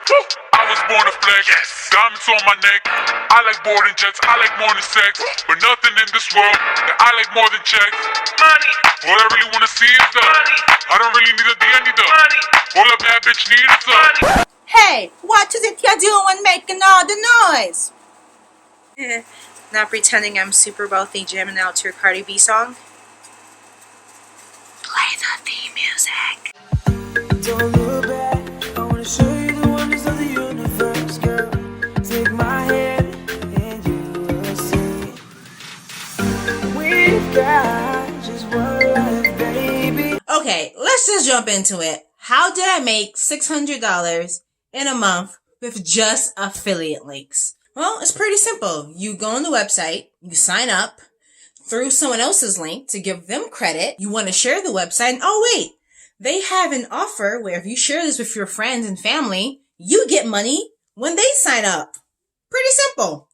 I was born to flex, diamonds on my neck. I like boarding jets, I like more than sex. But nothing in this world that I like more than checks. Money. All I really wanna see is the money. I don't really need a D, I need the money. All a bad bitch need is the money. Hey, what is it you're doing making all the noise? Not pretending I'm super wealthy jamming out to your Cardi B song. Play the theme music. Don't look back, I wanna show you the wonders of the universe, girl. Take my hand and you will see. We've got just one life, baby. Okay, let's just jump into it. How did I make $600 in a month with just affiliate links? Well, it's pretty simple. You go on the website, you sign up through someone else's link to give them credit. You want to share the website, and oh wait, they have an offer where if you share this with your friends and family, you get money when they sign up. Pretty simple.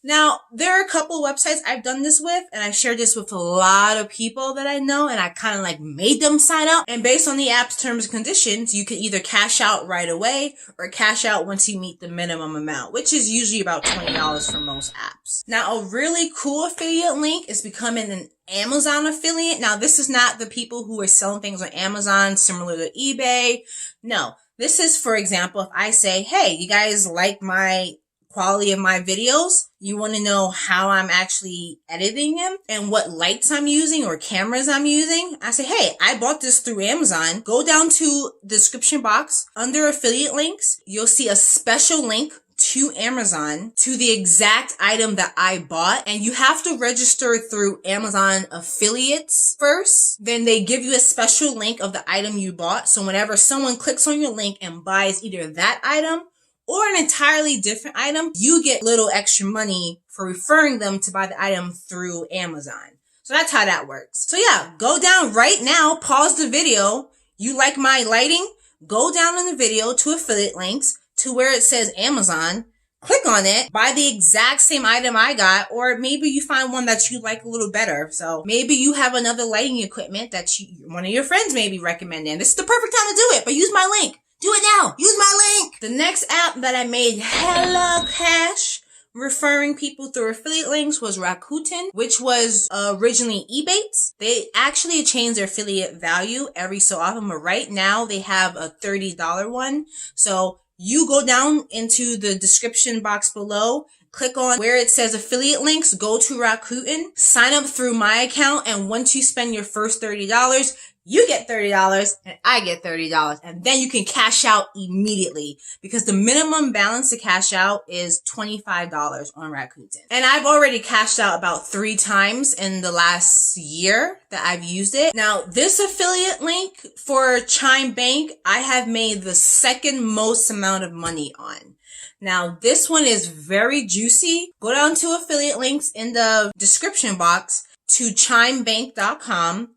Now, there are a couple websites I've done this with, and I've shared this with a lot of people that I know, and I kind of like made them sign up. And based on the app's terms and conditions, you can either cash out right away or cash out once you meet the minimum amount, which is usually about $20 for most apps. Now, a really cool affiliate link is becoming an Amazon affiliate. Now, this is not the people who are selling things on Amazon similar to eBay. No, this is, for example, if I say, hey, you guys like my quality of my videos, you want to know how I'm actually editing them and what lights I'm using or cameras I'm using. I say, hey, I bought this through Amazon. Go down to the description box under affiliate links. You'll see a special link to Amazon to the exact item that I bought, and you have to register through Amazon affiliates first. Then they give you a special link of the item you bought. So whenever someone clicks on your link and buys either that item or an entirely different item, you get little extra money for referring them to buy the item through Amazon. So that's how that works. So yeah, go down right now, pause the video. You like my lighting? Go down in the video to affiliate links to where it says Amazon. Click on it, buy the exact same item I got, or maybe you find one that you like a little better. So maybe you have another lighting equipment that one of your friends may be recommending. This is the perfect time to do it, but use my link. Do it now. Use my link. The next app that I made hella cash referring people through affiliate links was Rakuten, which was originally Ebates. They actually change their affiliate value every so often, but right now they have a $30 one. So you go down into the description box below, click on where it says affiliate links, go to Rakuten, sign up through my account, and once you spend your first $30, you get $30 and I get $30, and then you can cash out immediately because the minimum balance to cash out is $25 on Rakuten. And I've already cashed out about 3 times in the last year that I've used it. Now, this affiliate link for CHIME Bank, I have made the second most amount of money on. Now, this one is very juicy. Go down to affiliate links in the description box to chimebank.com.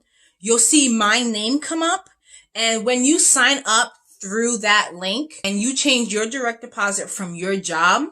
You'll see my name come up, and when you sign up through that link and you change your direct deposit from your job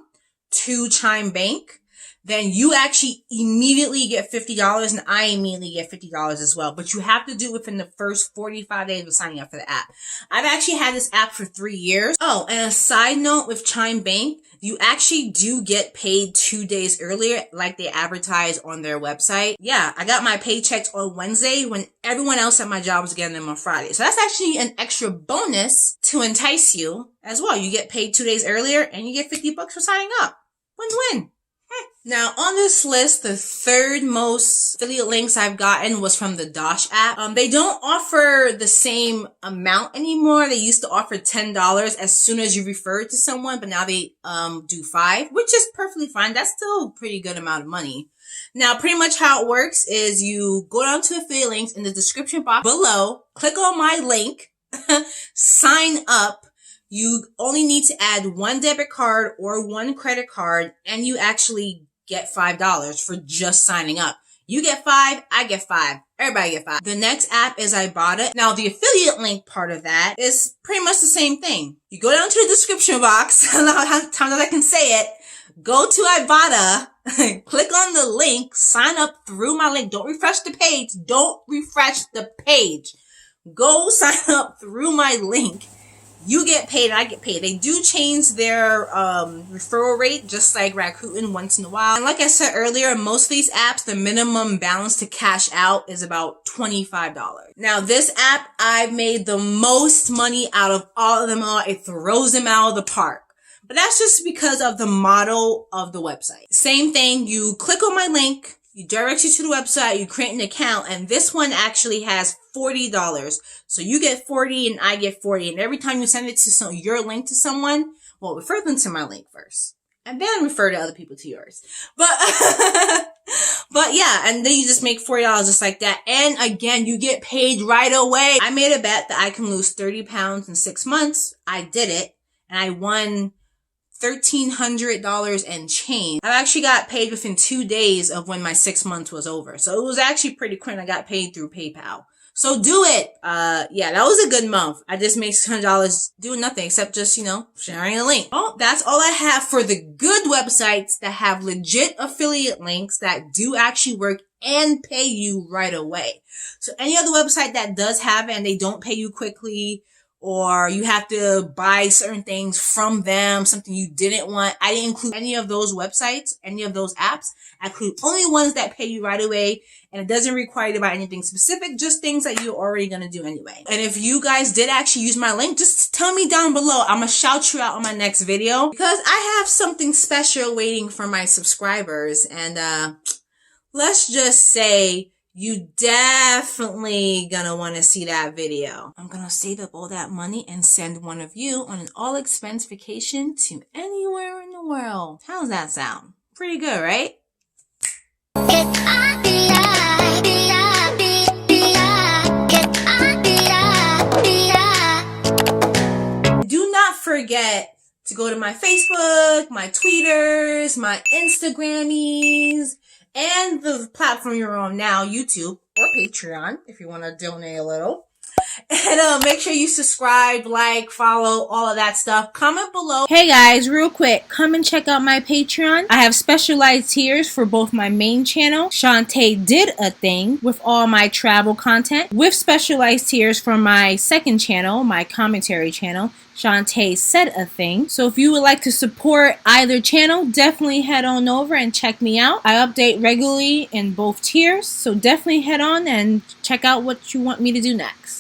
to Chime Bank, then you actually immediately get $50 and I immediately get $50 as well. But you have to do it within the first 45 days of signing up for the app. I've actually had this app for 3 years. Oh, and a side note with Chime Bank, you actually do get paid 2 days earlier like they advertise on their website. Yeah, I got my paychecks on Wednesday when everyone else at my job was getting them on Friday. So that's actually an extra bonus to entice you as well. You get paid 2 days earlier and you get $50 for signing up. Win-win. Now, on this list, the third most affiliate links I've gotten was from the Dosh app. They don't offer the same amount anymore. They used to offer $10 as soon as you refer it to someone, but now they do $5, which is perfectly fine. That's still a pretty good amount of money. Now, pretty much how it works is you go down to affiliate links in the description box below, click on my link, sign up. You only need to add 1 debit card or 1 credit card, and you actually get $5 for just signing up. You get 5, I get 5. Everybody get 5. The next app is IBOTTA. Now, the affiliate link part of that is pretty much the same thing. You go down to the description box, I don't know how many times I can say it, go to IBOTTA, click on the link, sign up through my link. Don't refresh the page. Don't refresh the page. Go sign up through my link. You get paid and I get paid. They do change their referral rate, just like Rakuten, once in a while. And like I said earlier, most of these apps, the minimum balance to cash out is about $25. Now this app, I've made the most money out of all of them all. It throws them out of the park. But that's just because of the model of the website. Same thing, you click on my link, you direct you to the website, you create an account, and this one actually has $40. So you get 40 and I get 40. And every time you send it to your link to someone, well, refer them to my link first. And then refer to other people to yours. But, but yeah, and then you just make $40 just like that. And again, you get paid right away. I made a bet that I can lose 30 pounds in 6 months. I did it. And I won $1,300 and change. I actually got paid within 2 days of when my 6 months was over. So it was actually pretty quick. I got paid through PayPal. So do it. Yeah, that was a good month. I just made $600 doing nothing except just, sharing a link. Oh, that's all I have for the good websites that have legit affiliate links that do actually work and pay you right away. So any other website that does have it and they don't pay you quickly, or you have to buy certain things from them, something you didn't want. I didn't include any of those websites, any of those apps. I include only ones that pay you right away, and it doesn't require you to buy anything specific, just things that you're already going to do anyway. And if you guys did actually use my link, just tell me down below. I'm going to shout you out on my next video because I have something special waiting for my subscribers. And let's just say you definitely gonna want to see that video. I'm gonna save up all that money and send one of you on an all-expense vacation to anywhere in the world. How's that sound? Pretty good, right? Do not forget to go to my Facebook, my Twitters, my Instagrammies, and the platform you're on now, YouTube or Patreon, if you want to donate a little. And make sure you subscribe, like, follow, all of that stuff. Comment below. Hey guys, real quick, come and check out my Patreon. I have specialized tiers for both my main channel, Shante Did a Thing, with all my travel content, with specialized tiers for my second channel, my commentary channel, Shante Said a Thing. So if you would like to support either channel, definitely head on over and check me out. I update regularly in both tiers, so definitely head on and check out what you want me to do next.